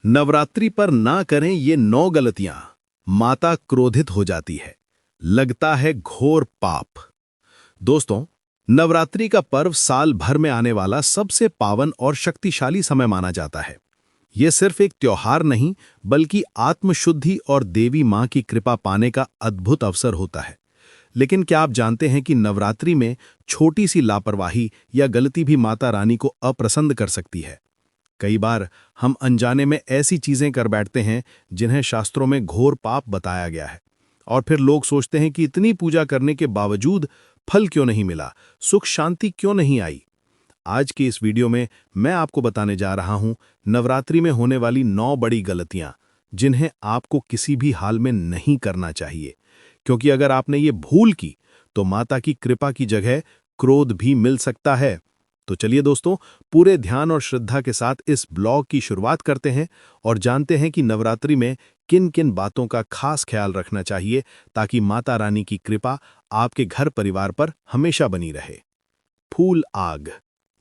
नवरात्रि पर ना करें ये 9 गलतियां। माता क्रोधित हो जाती है, लगता है घोर पाप। दोस्तों, नवरात्रि का पर्व साल भर में आने वाला सबसे पावन और शक्तिशाली समय माना जाता है। ये सिर्फ एक त्योहार नहीं, बल्कि आत्मशुद्धि और देवी मां की कृपा पाने का अद्भुत अवसर होता है। लेकिन क्या आप जानते हैं कि नवरात्रि में छोटी सी लापरवाही या गलती भी माता रानी को अप्रसन्न कर सकती है। कई बार हम अनजाने में ऐसी चीजें कर बैठते हैं जिन्हें शास्त्रों में घोर पाप बताया गया है, और फिर लोग सोचते हैं कि इतनी पूजा करने के बावजूद फल क्यों नहीं मिला, सुख शांति क्यों नहीं आई। आज की इस वीडियो में मैं आपको बताने जा रहा हूं नवरात्रि में होने वाली 9 बड़ी गलतियां, जिन्हें आपको किसी भी हाल में नहीं करना चाहिए, क्योंकि अगर आपने ये भूल की तो माता की कृपा की जगह क्रोध भी मिल सकता है। तो चलिए दोस्तों, पूरे ध्यान और श्रद्धा के साथ इस ब्लॉग की शुरुआत करते हैं और जानते हैं कि नवरात्रि में किन किन बातों का खास ख्याल रखना चाहिए ताकि माता रानी की कृपा आपके घर परिवार पर हमेशा बनी रहे। फूल आग।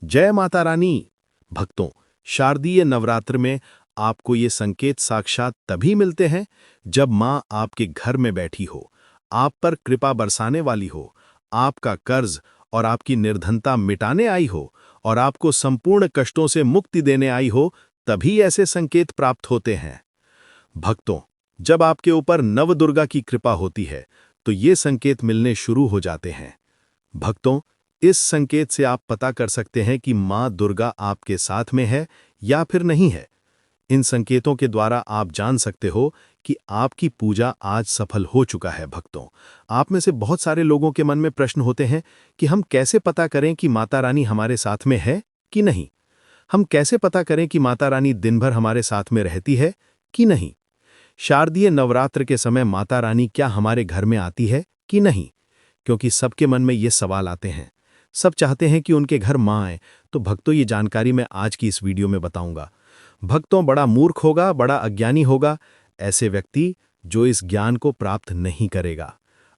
जय माता रानी। भक्तों, शारदीय नवरात्र में आपको ये संकेत साक्षात तभी मिलते हैं जब मां आपके घर में बैठी हो, आप पर कृपा बरसाने वाली हो, आपका कर्ज और आपकी निर्धनता मिटाने आई हो और आपको संपूर्ण कष्टों से मुक्ति देने आई हो, तभी ऐसे संकेत प्राप्त होते हैं। भक्तों, जब आपके ऊपर नवदुर्गा की कृपा होती है तो ये संकेत मिलने शुरू हो जाते हैं। भक्तों, इस संकेत से आप पता कर सकते हैं कि मां दुर्गा आपके साथ में है या फिर नहीं है। इन संकेतों के द्वारा आप जान सकते हो कि आपकी पूजा आज सफल हो चुका है। भक्तों, आप में से बहुत सारे लोगों के मन में प्रश्न होते हैं कि हम कैसे पता करें कि माता रानी हमारे साथ में है कि नहीं। हम कैसे पता करें कि माता रानी दिन भर हमारे साथ में रहती है कि नहीं। शारदीय नवरात्र के समय माता रानी क्या हमारे घर में आती है कि नहीं, क्योंकि सबके मन में ये सवाल आते हैं। सब चाहते हैं कि उनके घर मां आए। तो भक्तों, ये जानकारी मैं आज की इस वीडियो में बताऊंगा। भक्तों, बड़ा मूर्ख होगा, बड़ा अज्ञानी होगा ऐसे व्यक्ति जो इस ज्ञान को प्राप्त नहीं करेगा।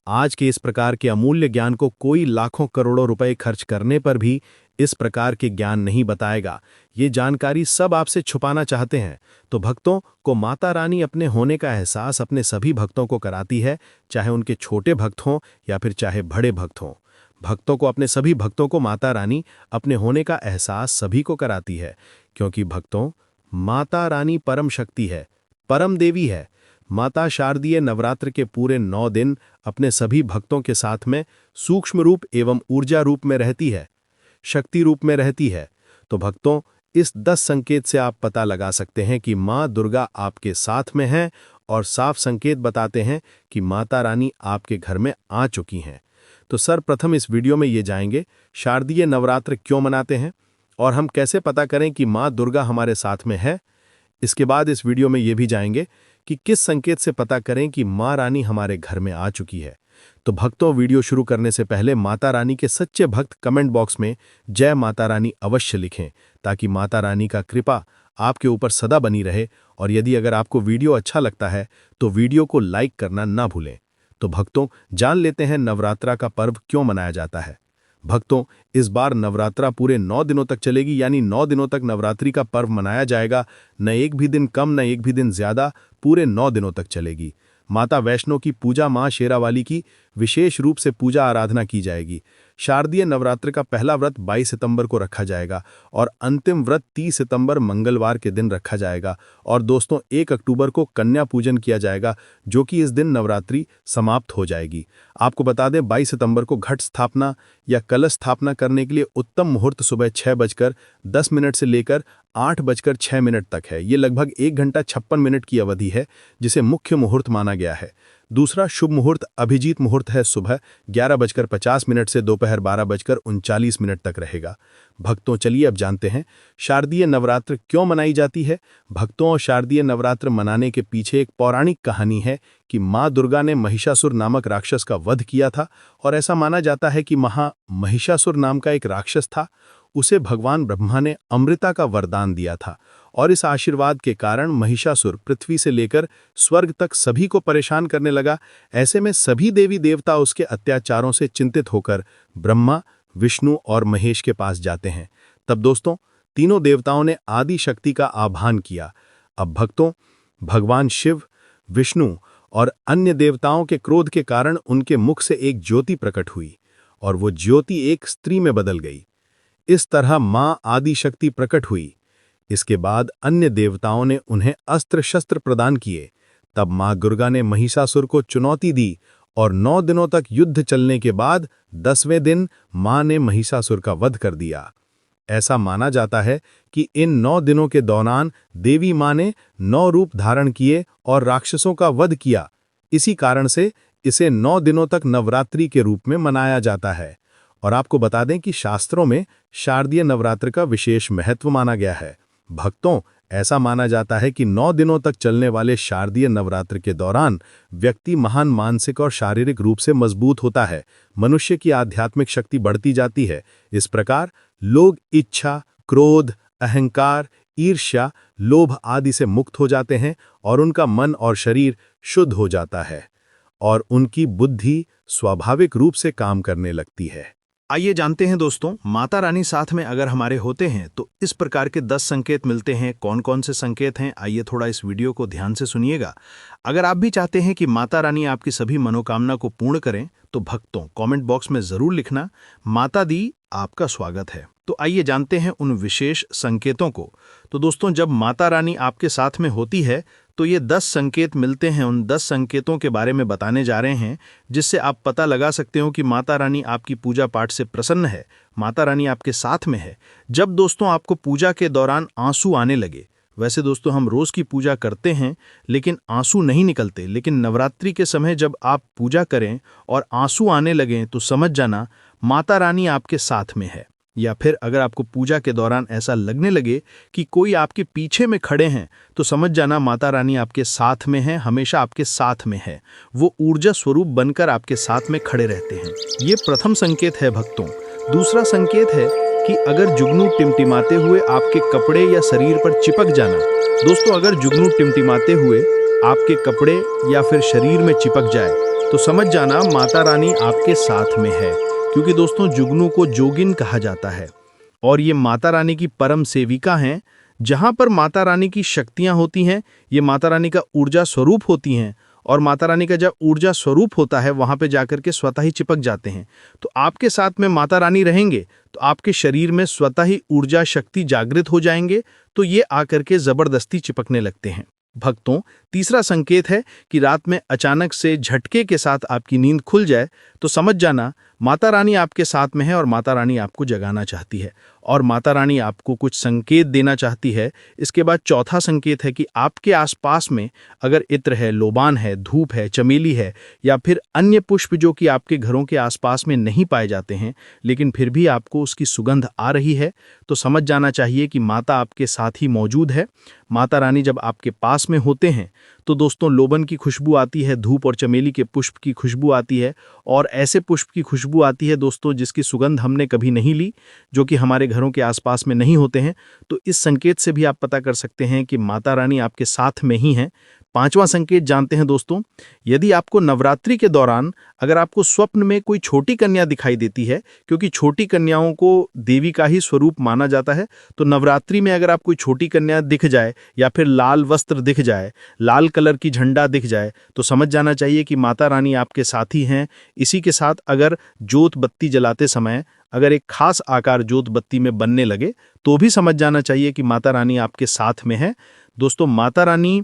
आज के इस प्रकार के अमूल्य ज्ञान को कोई लाखों करोड़ों रुपए खर्च करने पर भी इस प्रकार के ज्ञान नहीं बताएगा। ये जानकारी सब आपसे छुपाना चाहते हैं। तो भक्तों को माता रानी अपने होने का एहसास अपने सभी भक्तों को कराती है, चाहे उनके छोटे भक्त हों या फिर चाहे बड़े भक्त हों। भक्तों को, अपने सभी भक्तों को माता रानी अपने होने का एहसास सभी को कराती है, क्योंकि भक्तों, माता रानी परम शक्ति है, परम देवी है। माता शारदीय नवरात्र के पूरे 9 दिन अपने सभी भक्तों के साथ में सूक्ष्म रूप एवं ऊर्जा रूप में रहती है, शक्ति रूप में रहती है। तो भक्तों, इस 10 संकेत से आप पता लगा सकते हैं कि मां दुर्गा आपके साथ में है और साफ संकेत बताते हैं कि माता रानी आपके घर में आ चुकी हैं। तो सर्वप्रथम इस वीडियो में ये जाएंगे शारदीय नवरात्र क्यों मनाते हैं और हम कैसे पता करें कि मां दुर्गा हमारे साथ में है। इसके बाद इस वीडियो में ये भी जाएंगे कि किस संकेत से पता करें कि मां रानी हमारे घर में आ चुकी है। तो भक्तों, वीडियो शुरू करने से पहले माता रानी के सच्चे भक्त कमेंट बॉक्स में जय माता रानी अवश्य लिखें, ताकि माता रानी का कृपा आपके ऊपर सदा बनी रहे। और यदि अगर आपको वीडियो अच्छा लगता है तो वीडियो को लाइक करना ना भूलें। तो भक्तों, जान लेते हैं नवरात्रा का पर्व क्यों मनाया जाता है। भक्तों, इस बार नवरात्रा पूरे 9 दिनों तक चलेगी, यानी 9 दिनों तक नवरात्रि का पर्व मनाया जाएगा। न एक भी दिन कम, न एक भी दिन ज्यादा, पूरे 9 दिनों तक चलेगी। माता वैष्णो की पूजा, मां शेरावाली की विशेष रूप से पूजा आराधना की जाएगी। शारदीय नवरात्र का पहला व्रत 22 सितंबर को रखा जाएगा और अंतिम व्रत 30 सितंबर मंगलवार के दिन रखा जाएगा। और दोस्तों, 1 अक्टूबर को कन्या पूजन किया जाएगा, जो कि इस दिन नवरात्रि समाप्त हो जाएगी। आपको बता दें, 22 सितंबर को घट स्थापना या कलश स्थापना करने के लिए उत्तम मुहूर्त सुबह 6:10 से लेकर 8:06 तक है। ये लगभग 1 घंटा 56 मिनट की अवधि है, जिसे मुख्य मुहूर्त माना गया है। दूसरा शुभ मुहूर्त अभिजीत मुहूर्त है, सुबह 11:50 से दोपहर 12:39 तक रहेगा। भक्तों, चलिए अब जानते हैं शारदीय नवरात्र क्यों मनाई जाती है। भक्तों, शारदीय नवरात्र मनाने के पीछे एक पौराणिक कहानी है कि मां दुर्गा ने महिषासुर नामक राक्षस का वध किया था, और ऐसा माना जाता है कि महिषासुर नाम का एक राक्षस था, उसे भगवान ब्रह्मा ने अमृता का वरदान दिया था, और इस आशीर्वाद के कारण महिषासुर पृथ्वी से लेकर स्वर्ग तक सभी को परेशान करने लगा। ऐसे में सभी देवी देवता उसके अत्याचारों से चिंतित होकर ब्रह्मा, विष्णु और महेश के पास जाते हैं। तब दोस्तों, तीनों देवताओं ने आदि शक्ति का आह्वान किया। अब भक्तों, भगवान शिव, विष्णु और अन्य देवताओं के क्रोध के कारण उनके मुख से एक ज्योति प्रकट हुई और वो ज्योति एक स्त्री में बदल गई। इस तरह मां आदि शक्ति प्रकट हुई। इसके बाद अन्य देवताओं ने उन्हें अस्त्र शस्त्र प्रदान किए। तब मां दुर्गा ने महिषासुर को चुनौती दी और 9 दिनों तक युद्ध चलने के बाद 10वें दिन मां ने महिषासुर का वध कर दिया। ऐसा माना जाता है कि इन 9 दिनों के दौरान देवी मां ने 9 रूप धारण किए और राक्षसों का वध किया। इसी कारण से इसे 9 दिनों तक नवरात्रि के रूप में मनाया जाता है। और आपको बता दें कि शास्त्रों में शारदीय नवरात्र का विशेष महत्व माना गया है। भक्तों, ऐसा माना जाता है कि 9 दिनों तक चलने वाले शारदीय नवरात्र के दौरान व्यक्ति महान मानसिक और शारीरिक रूप से मजबूत होता है। मनुष्य की आध्यात्मिक शक्ति बढ़ती जाती है। इस प्रकार लोग इच्छा, क्रोध, अहंकार, ईर्ष्या, लोभ आदि से मुक्त हो जाते हैं और उनका मन और शरीर शुद्ध हो जाता है और उनकी बुद्धि स्वाभाविक रूप से काम करने लगती है। आइए जानते हैं दोस्तों, माता रानी साथ में अगर हमारे होते हैं तो इस प्रकार के 10 संकेत मिलते हैं। कौन कौन से संकेत हैं, आइए थोड़ा इस वीडियो को ध्यान से सुनिएगा। अगर आप भी चाहते हैं कि माता रानी आपकी सभी मनोकामना को पूर्ण करें तो भक्तों कमेंट बॉक्स में जरूर लिखना, माता दी आपका स्वागत है। तो आइए जानते हैं उन विशेष संकेतों को। तो दोस्तों, जब माता रानी आपके साथ में होती है तो ये 10 संकेत मिलते हैं। उन 10 संकेतों के बारे में बताने जा रहे हैं जिससे आप पता लगा सकते हो कि माता रानी आपकी पूजा पाठ से प्रसन्न है, माता रानी आपके साथ में है। जब दोस्तों आपको पूजा के दौरान आंसू आने लगे, वैसे दोस्तों हम रोज की पूजा करते हैं लेकिन आंसू नहीं निकलते, लेकिन नवरात्रि के समय जब आप पूजा करें और आंसू आने लगें तो समझ जाना माता रानी आपके साथ में है। या फिर अगर आपको पूजा के दौरान ऐसा लगने लगे कि कोई आपके पीछे में खड़े हैं तो समझ जाना माता रानी आपके साथ में है, हमेशा आपके साथ में है। वो ऊर्जा स्वरूप बनकर आपके साथ में खड़े रहते हैं। ये प्रथम संकेत है भक्तों। दूसरा संकेत है कि अगर जुगनू टिमटिमाते हुए आपके कपड़े या शरीर पर चिपक जाना। दोस्तों, अगर जुगनू टिमटिमाते हुए आपके कपड़े या फिर शरीर में चिपक जाए तो समझ जाना माता रानी आपके साथ में है, क्योंकि दोस्तों जुगनू को जोगिन कहा जाता है और ये माता रानी की परम सेविका हैं। जहां पर माता रानी की शक्तियां होती हैं, ये माता रानी का ऊर्जा स्वरूप होती हैं और माता रानी का जब ऊर्जा स्वरूप होता है वहां पे जाकर के स्वतः ही चिपक जाते हैं। तो आपके साथ में माता रानी रहेंगे तो आपके शरीर में स्वतः ही ऊर्जा शक्ति जागृत हो जाएंगे, तो ये आकर के जबरदस्ती चिपकने लगते हैं। भक्तों, तीसरा संकेत है कि रात में अचानक से झटके के साथ आपकी नींद खुल जाए तो समझ जाना माता रानी आपके साथ में है और माता रानी आपको जगाना चाहती है और माता रानी आपको कुछ संकेत देना चाहती है। इसके बाद चौथा संकेत है कि आपके आसपास में अगर इत्र है, लोबान है, धूप है, चमेली है या फिर अन्य पुष्प जो कि आपके घरों के आसपास में नहीं पाए जाते हैं लेकिन फिर भी आपको उसकी सुगंध आ रही है तो समझ जाना चाहिए कि माता आपके साथ ही मौजूद है। माता रानी जब आपके पास में होते हैं तो दोस्तों लोबन की खुशबू आती है, धूप और चमेली के पुष्प की खुशबू आती है और ऐसे पुष्प की खुशबू आती है दोस्तों जिसकी सुगंध हमने कभी नहीं ली, जो कि हमारे घरों के आसपास में नहीं होते हैं। तो इस संकेत से भी आप पता कर सकते हैं कि माता रानी आपके साथ में ही हैं। पांचवा संकेत जानते हैं दोस्तों, यदि आपको नवरात्रि के दौरान अगर आपको स्वप्न में कोई छोटी कन्या दिखाई देती है, क्योंकि छोटी कन्याओं को देवी का ही स्वरूप माना जाता है, तो नवरात्रि में अगर आप कोई छोटी कन्या दिख जाए या फिर लाल वस्त्र दिख जाए, लाल कलर की झंडा दिख जाए तो समझ जाना चाहिए कि माता रानी आपके साथी हैं। इसी के साथ अगर जोत बत्ती जलाते समय अगर एक खास आकार जोत बत्ती में बनने लगे तो भी समझ जाना चाहिए कि माता रानी आपके साथ में है। दोस्तों, माता रानी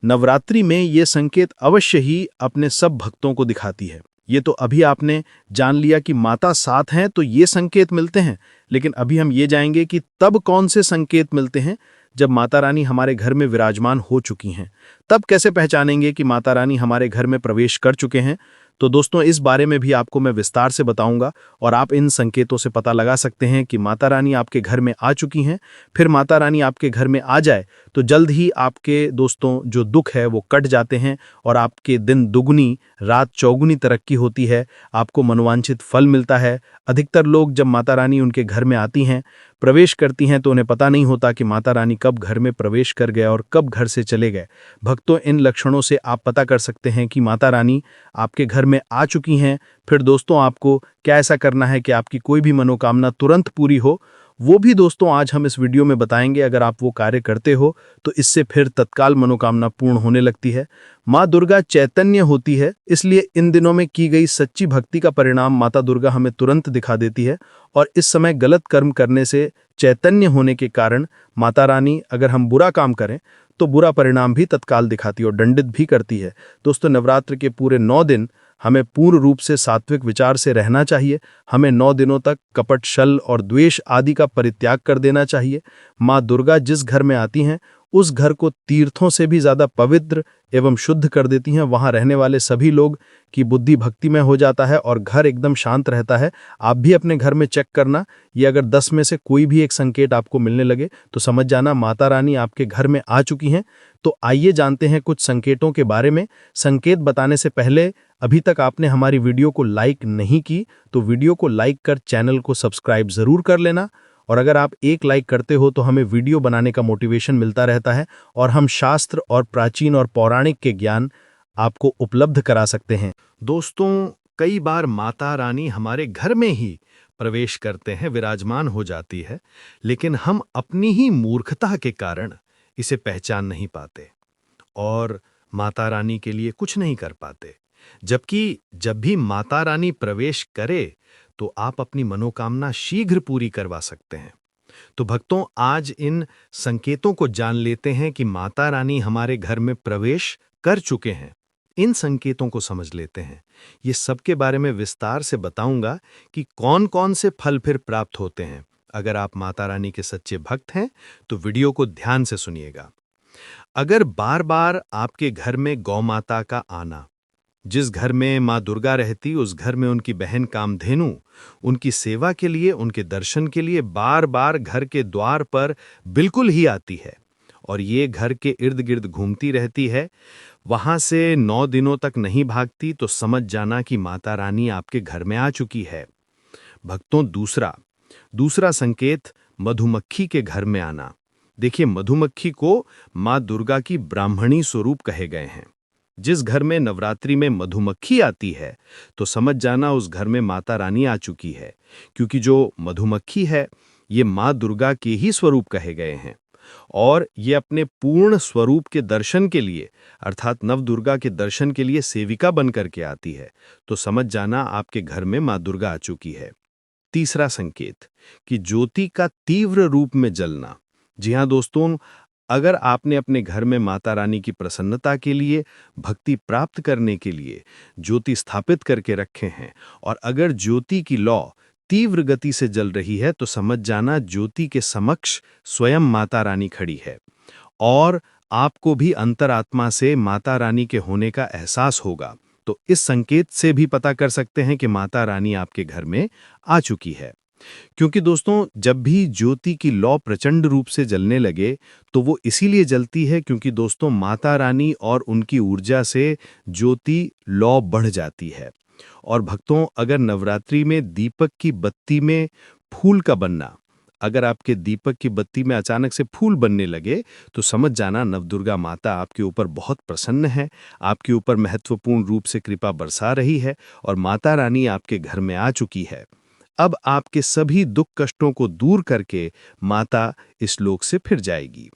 नवरात्रि में ये संकेत अवश्य ही अपने सब भक्तों को दिखाती है। ये तो अभी आपने जान लिया कि माता साथ हैं तो ये संकेत मिलते हैं, लेकिन अभी हम ये जाएंगे कि तब कौन से संकेत मिलते हैं जब माता रानी हमारे घर में विराजमान हो चुकी हैं। तब कैसे पहचानेंगे कि माता रानी हमारे घर में प्रवेश कर चुके हैं। तो दोस्तों, इस बारे में भी आपको मैं विस्तार से बताऊंगा और आप इन संकेतों से पता लगा सकते हैं कि माता रानी आपके घर में आ चुकी हैं। फिर माता रानी आपके घर में आ जाए तो जल्द ही आपके दोस्तों जो दुख है वो कट जाते हैं और आपके दिन दुगनी रात चौगुनी तरक्की होती है, आपको मनोवांछित फल मिलता है। अधिकतर लोग जब माता रानी उनके घर में आती हैं, प्रवेश करती हैं, तो उन्हें पता नहीं होता कि माता रानी कब घर में प्रवेश कर गए और कब घर से चले गए। भक्तों, इन लक्षणों से आप पता कर सकते हैं कि माता रानी आपके घर में आ चुकी हैं। फिर दोस्तों, आपको क्या ऐसा करना है कि आपकी कोई भी मनोकामना तुरंत पूरी हो वो भी दोस्तों आज हम इस वीडियो में बताएंगे। अगर आप वो कार्य करते हो तो इससे फिर तत्काल मनोकामना पूर्ण होने लगती है। माँ दुर्गा चैतन्य होती है, इसलिए इन दिनों में की गई सच्ची भक्ति का परिणाम माता दुर्गा हमें तुरंत दिखा देती है। और इस समय गलत कर्म करने से चैतन्य होने के कारण माता रानी, अगर हम बुरा काम करें तो बुरा परिणाम भी तत्काल दिखाती है और दंडित भी करती है। दोस्तों, नवरात्र के पूरे 9 दिन हमें पूर्ण रूप से सात्विक विचार से रहना चाहिए। हमें 9 दिनों तक कपट, छल और द्वेष आदि का परित्याग कर देना चाहिए। माँ दुर्गा जिस घर में आती हैं उस घर को तीर्थों से भी ज्यादा पवित्र एवं शुद्ध कर देती हैं। वहां रहने वाले सभी लोग की बुद्धि भक्ति में हो जाता है और घर एकदम शांत रहता है। आप भी अपने घर में चेक करना, ये अगर 10 में से कोई भी एक संकेत आपको मिलने लगे तो समझ जाना माता रानी आपके घर में आ चुकी हैं। तो आइए जानते हैं कुछ संकेतों के बारे में। संकेत बताने से पहले, अभी तक आपने हमारी वीडियो को लाइक नहीं की तो वीडियो को लाइक कर चैनल को सब्सक्राइब जरूर कर लेना। और अगर आप एक लाइक करते हो तो हमें वीडियो बनाने का मोटिवेशन मिलता रहता है और हम शास्त्र और प्राचीन और पौराणिक के ज्ञान आपको उपलब्ध करा सकते हैं। दोस्तों, कई बार माता रानी हमारे घर में ही प्रवेश करते हैं, विराजमान हो जाती है, लेकिन हम अपनी ही मूर्खता के कारण इसे पहचान नहीं पाते और माता रानी के लिए कुछ नहीं कर पाते। जबकि जब भी माता रानी प्रवेश करे तो आप अपनी मनोकामना शीघ्र पूरी करवा सकते हैं। तो भक्तों, आज इन संकेतों को जान लेते हैं कि माता रानी हमारे घर में प्रवेश कर चुके हैं। इन संकेतों को समझ लेते हैं। ये सबके बारे में विस्तार से बताऊंगा कि कौन-कौन से फल फिर प्राप्त होते हैं। अगर आप माता रानी के सच्चे भक्त हैं तो वीडियो को ध्यान से सुनिएगा। अगर बार-बार आपके घर में गौ माता का आना, जिस घर में माँ दुर्गा रहती उस घर में उनकी बहन कामधेनु उनकी सेवा के लिए, उनके दर्शन के लिए बार-बार घर के द्वार पर बिल्कुल ही आती है और ये घर के इर्द-गिर्द घूमती रहती है, वहां से 9 दिनों तक नहीं भागती, तो समझ जाना कि माता रानी आपके घर में आ चुकी है। भक्तों, दूसरा संकेत मधुमक्खी के घर में आना। देखिए, मधुमक्खी को माँ दुर्गा की ब्राह्मणी स्वरूप कहे गए हैं। जिस घर में नवरात्रि में मधुमक्खी आती है तो समझ जाना उस घर में माता रानी आ चुकी है, क्योंकि जो मधुमक्खी है ये माँ दुर्गा के ही स्वरूप कहे गए हैं और ये अपने पूर्ण स्वरूप के दर्शन के लिए, अर्थात नव दुर्गा के दर्शन के लिए सेविका बन करके आती है। तो समझ जाना आपके घर में माँ दुर्गा आ चुकी है। तीसरा संकेत कि ज्योति का तीव्र रूप में जलना। जी हाँ दोस्तों, अगर आपने अपने घर में माता रानी की प्रसन्नता के लिए, भक्ति प्राप्त करने के लिए ज्योति स्थापित करके रखे हैं और अगर ज्योति की लौ तीव्र गति से जल रही है तो समझ जाना ज्योति के समक्ष स्वयं माता रानी खड़ी है और आपको भी अंतरात्मा से माता रानी के होने का एहसास होगा। तो इस संकेत से भी पता कर सकते हैं कि माता रानी आपके घर में आ चुकी है। क्योंकि दोस्तों, जब भी ज्योति की लौ प्रचंड रूप से जलने लगे तो वो इसीलिए जलती है क्योंकि दोस्तों माता रानी और उनकी ऊर्जा से ज्योति लौ बढ़ जाती है। और भक्तों, अगर नवरात्रि में दीपक की बत्ती में फूल का बनना, अगर आपके दीपक की बत्ती में अचानक से फूल बनने लगे तो समझ जाना नवदुर्गा माता आपके ऊपर बहुत प्रसन्न है, आपके ऊपर महत्वपूर्ण रूप से कृपा बरसा रही है और माता रानी आपके घर में आ चुकी है। अब आपके सभी दुख कष्टों को दूर करके माता इस लोक से फिर जाएगी,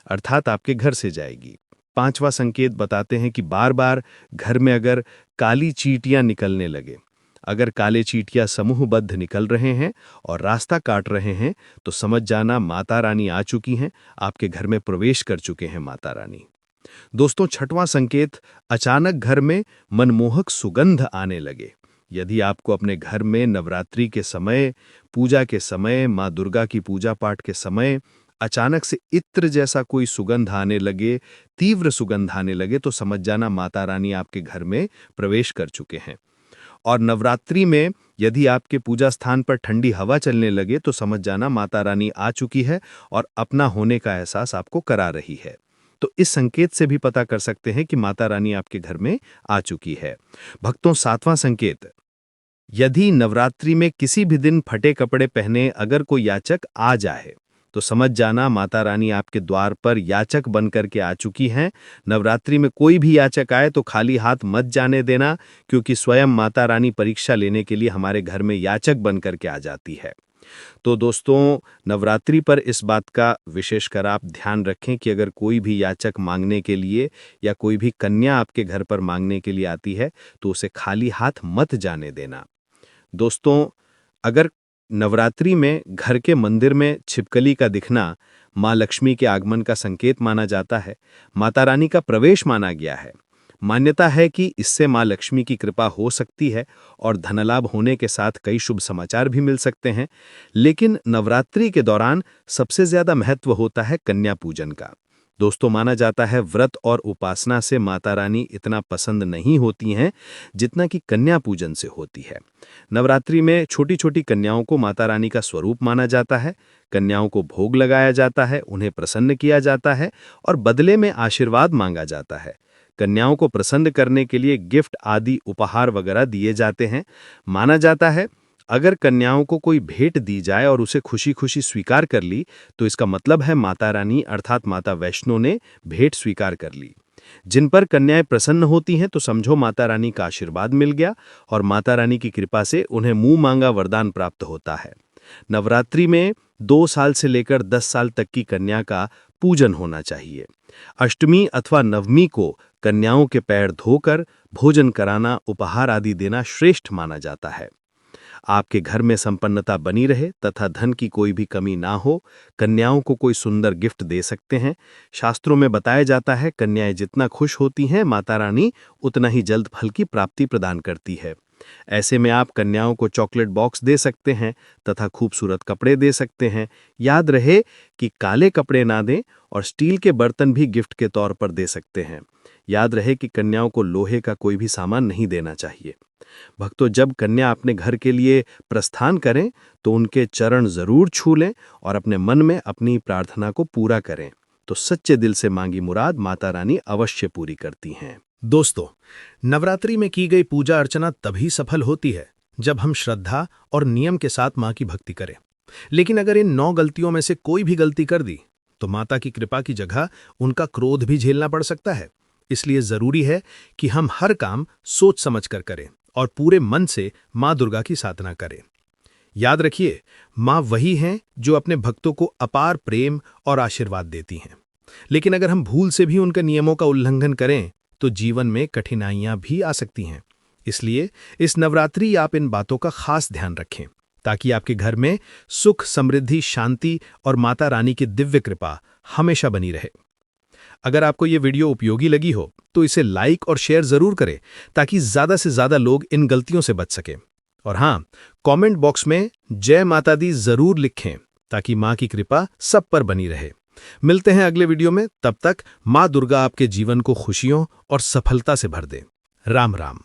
अर्थात आपके घर से जाएगी। पांचवा संकेत बताते हैं कि बार बार घर में अगर काली चींटियां निकलने लगे, अगर काले चींटियां समूहबद्ध निकल रहे हैं और रास्ता काट रहे हैं तो समझ जाना माता रानी आ चुकी हैं, आपके घर में प्रवेश कर चुके हैं माता रानी। दोस्तों, छठवां संकेत, अचानक घर में मनमोहक सुगंध आने लगे। यदि आपको अपने घर में नवरात्रि के समय, पूजा के समय, माँ दुर्गा की पूजा पाठ के समय अचानक से इत्र जैसा कोई सुगंध आने लगे, तीव्र सुगंध आने लगे, तो समझ जाना माता रानी आपके घर में प्रवेश कर चुके हैं। और नवरात्रि में यदि आपके पूजा स्थान पर ठंडी हवा चलने लगे तो समझ जाना माता रानी आ चुकी है और अपना होने का एहसास आपको करा रही है। तो इस संकेत से भी पता कर सकते हैं कि माता रानी आपके घर में आ चुकी है। भक्तों, सातवां संकेत, यदि नवरात्रि में किसी भी दिन फटे कपड़े पहने अगर कोई याचक आ जाए तो समझ जाना माता रानी आपके द्वार पर याचक बन करके आ चुकी हैं। नवरात्रि में कोई भी याचक आए तो खाली हाथ मत जाने देना, क्योंकि स्वयं माता रानी परीक्षा लेने के लिए हमारे घर में याचक बन करके आ जाती है। तो दोस्तों, नवरात्रि पर इस बात का विशेषकर आप ध्यान रखें कि अगर कोई भी याचक मांगने के लिए या कोई भी कन्या आपके घर पर मांगने के लिए आती है तो उसे खाली हाथ मत जाने देना। दोस्तों, अगर नवरात्रि में घर के मंदिर में छिपकली का दिखना माँ लक्ष्मी के आगमन का संकेत माना जाता है, माता रानी का प्रवेश माना गया है। मान्यता है कि इससे माँ लक्ष्मी की कृपा हो सकती है और धनलाभ होने के साथ कई शुभ समाचार भी मिल सकते हैं। लेकिन नवरात्रि के दौरान सबसे ज्यादा महत्व होता है कन्या पूजन का। दोस्तों, माना जाता है व्रत और उपासना से माता रानी इतना पसंद नहीं होती हैं जितना कि कन्या पूजन से होती है। नवरात्रि में छोटी छोटी कन्याओं को माता रानी का स्वरूप माना जाता है। कन्याओं को भोग लगाया जाता है, उन्हें प्रसन्न किया जाता है और बदले में आशीर्वाद मांगा जाता है। कन्याओं को प्रसन्न करने के लिए गिफ्ट आदि उपहार वगैरह दिए जाते हैं। माना जाता है अगर कन्याओं को कोई भेंट दी जाए और उसे खुशी खुशी स्वीकार कर ली तो इसका मतलब है माता रानी अर्थात माता वैष्णो ने भेंट स्वीकार कर ली। जिन पर कन्याएं प्रसन्न होती हैं तो समझो माता रानी का आशीर्वाद मिल गया और माता रानी की कृपा से उन्हें मुंह मांगा वरदान प्राप्त होता है। नवरात्रि में 2 साल से लेकर 10 साल तक की कन्या का पूजन होना चाहिए। अष्टमी अथवा नवमी को कन्याओं के पैर धोकर भोजन कराना, उपहार आदि देना श्रेष्ठ माना जाता है। आपके घर में संपन्नता बनी रहे तथा धन की कोई भी कमी ना हो, कन्याओं को कोई सुंदर गिफ्ट दे सकते हैं। शास्त्रों में बताया जाता है कन्याएं जितना खुश होती हैं माता रानी उतना ही जल्द फल की प्राप्ति प्रदान करती है। ऐसे में आप कन्याओं को चॉकलेट बॉक्स दे सकते हैं तथा खूबसूरत कपड़े दे सकते हैं। याद रहे कि काले कपड़े ना दें और स्टील के बर्तन भी गिफ्ट के तौर पर दे सकते हैं। याद रहे कि कन्याओं को लोहे का कोई भी सामान नहीं देना चाहिए। भक्तों, जब कन्या अपने घर के लिए प्रस्थान करें तो उनके चरण जरूर छू लें और अपने मन में अपनी प्रार्थना को पूरा करें, तो सच्चे दिल से मांगी मुराद माता रानी अवश्य पूरी करती हैं। दोस्तों, नवरात्रि में की गई पूजा अर्चना तभी सफल होती है जब हम श्रद्धा और नियम के साथ मां की भक्ति करें। लेकिन अगर इन 9 गलतियों में से कोई भी गलती कर दी तो माता की कृपा की जगह उनका क्रोध भी झेलना पड़ सकता है। इसलिए जरूरी है कि हम हर काम सोच समझ कर करें और पूरे मन से मां दुर्गा की साधना करें। याद रखिए, मां वही हैं जो अपने भक्तों को अपार प्रेम और आशीर्वाद देती हैं। लेकिन अगर हम भूल से भी उनके नियमों का उल्लंघन करें तो जीवन में कठिनाइयां भी आ सकती हैं। इसलिए इस नवरात्रि आप इन बातों का खास ध्यान रखें ताकि आपके घर में सुख, समृद्धि, शांति और माता रानी की दिव्य कृपा हमेशा बनी रहे। अगर आपको ये वीडियो उपयोगी लगी हो तो इसे लाइक और शेयर जरूर करें ताकि ज्यादा से ज्यादा लोग इन गलतियों से बच सकें। और हाँ, कमेंट बॉक्स में जय माता दी जरूर लिखें ताकि मां की कृपा सब पर बनी रहे। मिलते हैं अगले वीडियो में, तब तक मां दुर्गा आपके जीवन को खुशियों और सफलता से भर दे। राम राम।